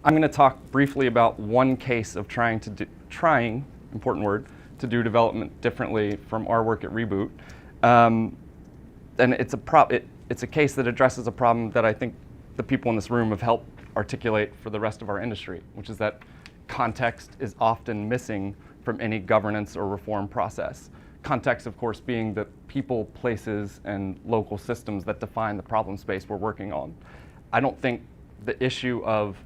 I'm going to talk briefly about one case of trying, important word, to do development differently from our work at Reboot. And it's a case that addresses a problem that I think the people in this room have helped articulate for the rest of our industry, which is that context is often missing from any governance or reform process. Context, of course, being the people, places, and local systems that define the problem space we're working on. I don't think the issue of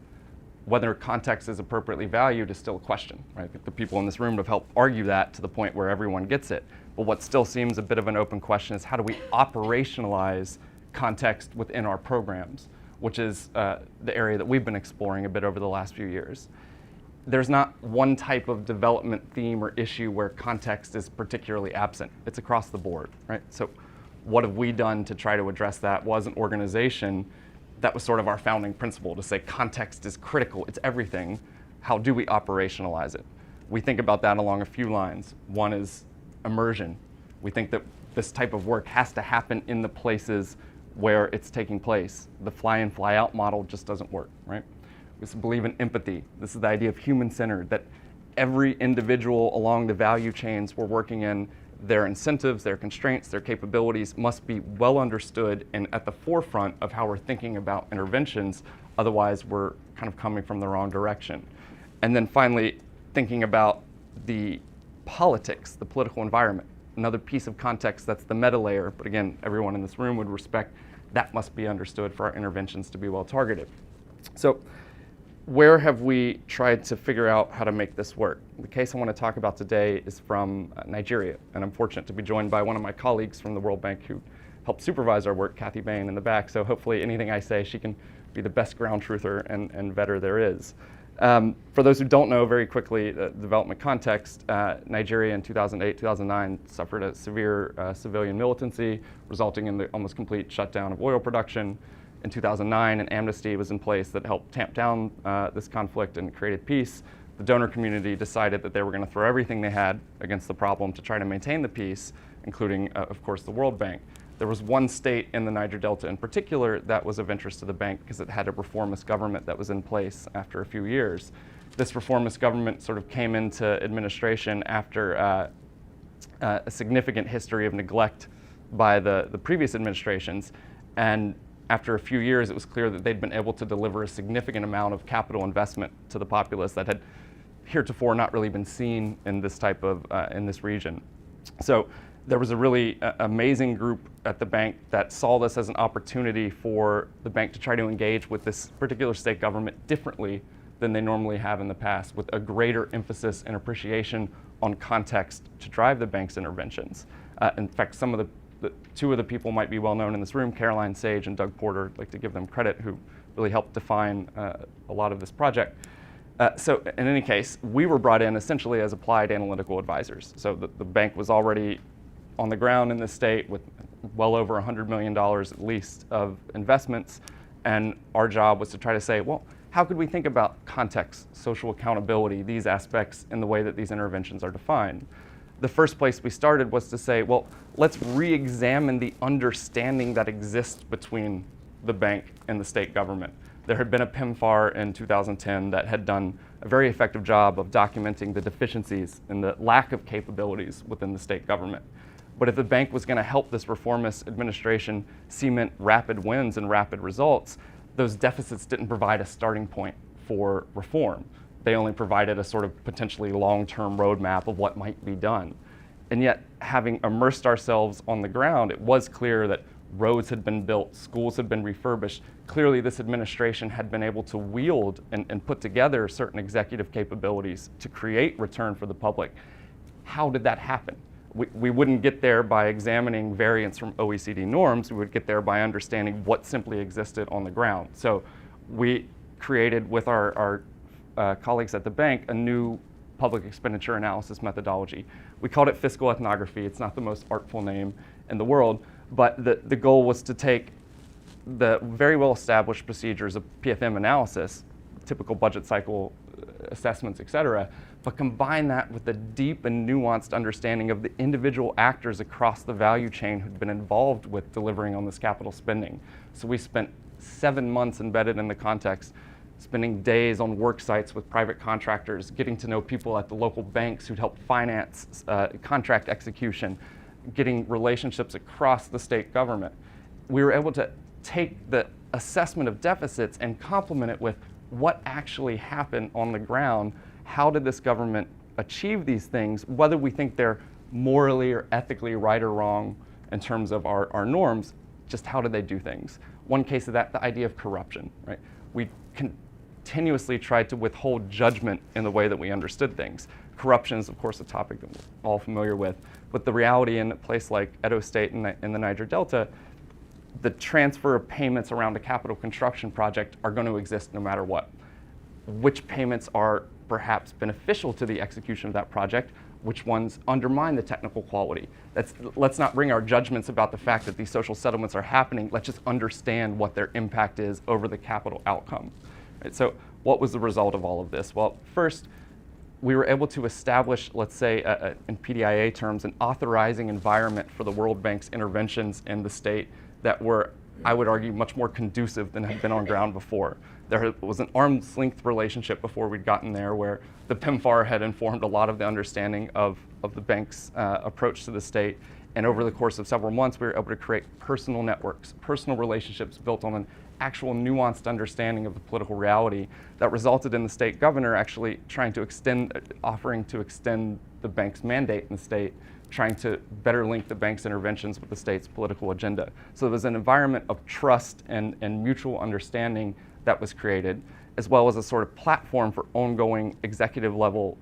whether context is appropriately valued is still a question, right? I think the people in this room have helped argue that to the point where everyone gets it. But what still seems a bit of an open question is how do we operationalize context within our programs, which is the area that we've been exploring a bit over the last few years. There's not one type of development theme or issue where context is particularly absent. It's across the board, right? So what have we done to try to address that? Well, as an organization, that was sort of our founding principle, to say context is critical, it's everything. How do we operationalize it? We think about that along a few lines. One is immersion. We think that this type of work has to happen in the places where it's taking place. The fly-in, fly-out model just doesn't work, right? We believe in empathy. This is the idea of human-centered, that every individual along the value chains we're working in, their incentives, their constraints, their capabilities must be well understood and at the forefront of how we're thinking about interventions. Otherwise, we're kind of coming from the wrong direction. And then finally, thinking about the politics, the political environment. Another piece of context that's the meta layer, but again, everyone in this room would respect that must be understood for our interventions to be well targeted. So where have we tried to figure out how to make this work? The case I want to talk about today is from Nigeria, and I'm fortunate to be joined by one of my colleagues from the World Bank who helped supervise our work, Kathy Bain, in the back, so hopefully anything I say, she can be the best ground truther and vetter there is. For those who don't know, very quickly, the development context, Nigeria in 2008, 2009 suffered a severe civilian militancy, resulting in the almost complete shutdown of oil production. In 2009, an amnesty was in place that helped tamp down this conflict and created peace. The donor community decided that they were going to throw everything they had against the problem to try to maintain the peace, including, of course, the World Bank. There was one state in the Niger Delta in particular that was of interest to the bank because it had a reformist government that was in place after a few years. This reformist government sort of came into administration after a significant history of neglect by the previous administrations. And after a few years, it was clear that they'd been able to deliver a significant amount of capital investment to the populace that had heretofore not really been seen in this type of, in this region. So there was a really amazing group at the bank that saw this as an opportunity for the bank to try to engage with this particular state government differently than they normally have in the past, with a greater emphasis and appreciation on context to drive the bank's interventions. In fact, some of the two of the people might be well known in this room, Caroline Sage and Doug Porter. I'd like to give them credit, who really helped define a lot of this project. So in any case, we were brought in essentially as applied analytical advisors. So the bank was already on the ground in this state with well over $100 million at least of investments. And our job was to try to say, well, how could we think about context, social accountability, these aspects in the way that these interventions are defined? The first place we started was to say, well, let's re-examine the understanding that exists between the bank and the state government. There had been a PEMFAR in 2010 that had done a very effective job of documenting the deficiencies and the lack of capabilities within the state government. But if the bank was going to help this reformist administration cement rapid wins and rapid results, those deficits didn't provide a starting point for reform. They only provided a sort of potentially long-term roadmap of what might be done. And yet, having immersed ourselves on the ground, it was clear that roads had been built, schools had been refurbished. Clearly, this administration had been able to wield and put together certain executive capabilities to create return for the public. How did that happen? We wouldn't get there by examining variance from OECD norms. We would get there by understanding what simply existed on the ground. So we created, with our colleagues at the bank, a new public expenditure analysis methodology. We called it fiscal ethnography. It's not the most artful name in the world, but the goal was to take the very well-established procedures of PFM analysis, typical budget cycle assessments, et cetera, but combine that with a deep and nuanced understanding of the individual actors across the value chain who'd been involved with delivering on this capital spending. So we spent 7 months embedded in the context, spending days on work sites with private contractors, getting to know people at the local banks who'd help finance contract execution, getting relationships across the state government. We were able to take the assessment of deficits and complement it with what actually happened on the ground. How did this government achieve these things, whether we think they're morally or ethically right or wrong in terms of our norms, just how did they do things? One case of that, the idea of corruption, right? We continuously tried to withhold judgment in the way that we understood things. Corruption is, of course, a topic that we're all familiar with, but the reality in a place like Edo State in the Niger Delta, the transfer of payments around a capital construction project are going to exist no matter what. Which payments are perhaps beneficial to the execution of that project, which ones undermine the technical quality. Let's not bring our judgments about the fact that these social settlements are happening. Let's just understand what their impact is over the capital outcome. Right? So what was the result of all of this? Well, first, we were able to establish, let's say, in PDIA terms, an authorizing environment for the World Bank's interventions in the state that were, I would argue, much more conducive than had been on ground before. There was an arm's length relationship before we'd gotten there where the PEMFAR had informed a lot of the understanding of the bank's approach to the state. And over the course of several months, we were able to create personal networks, personal relationships built on an actual nuanced understanding of the political reality that resulted in the state governor actually trying to offering to extend the bank's mandate in the state, trying to better link the bank's interventions with the state's political agenda. So there was an environment of trust and mutual understanding that was created, as well as a sort of platform for ongoing executive level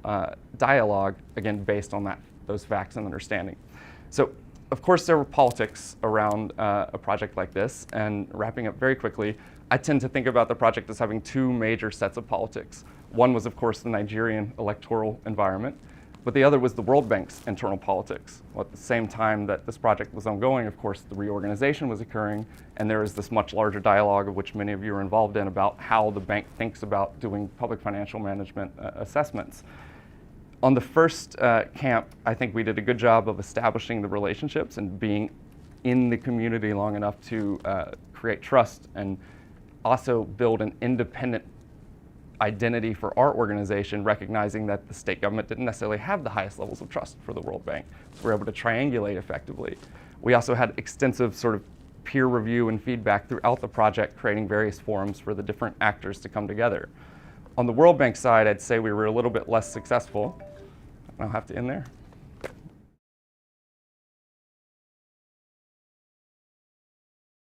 dialogue, again, based on those facts and understanding. So, of course, there were politics around a project like this, and wrapping up very quickly, I tend to think about the project as having two major sets of politics. One was, of course, the Nigerian electoral environment, but the other was the World Bank's internal politics. Well, at the same time that this project was ongoing, of course, the reorganization was occurring, and there is this much larger dialogue, of which many of you are involved in, about how the bank thinks about doing public financial management assessments. On the first camp, I think we did a good job of establishing the relationships and being in the community long enough to create trust and also build an independent identity for our organization, recognizing that the state government didn't necessarily have the highest levels of trust for the World Bank. So we're able to triangulate effectively. We also had extensive sort of peer review and feedback throughout the project, creating various forums for the different actors to come together. On the World Bank side, I'd say we were a little bit less successful. I'll have to end there.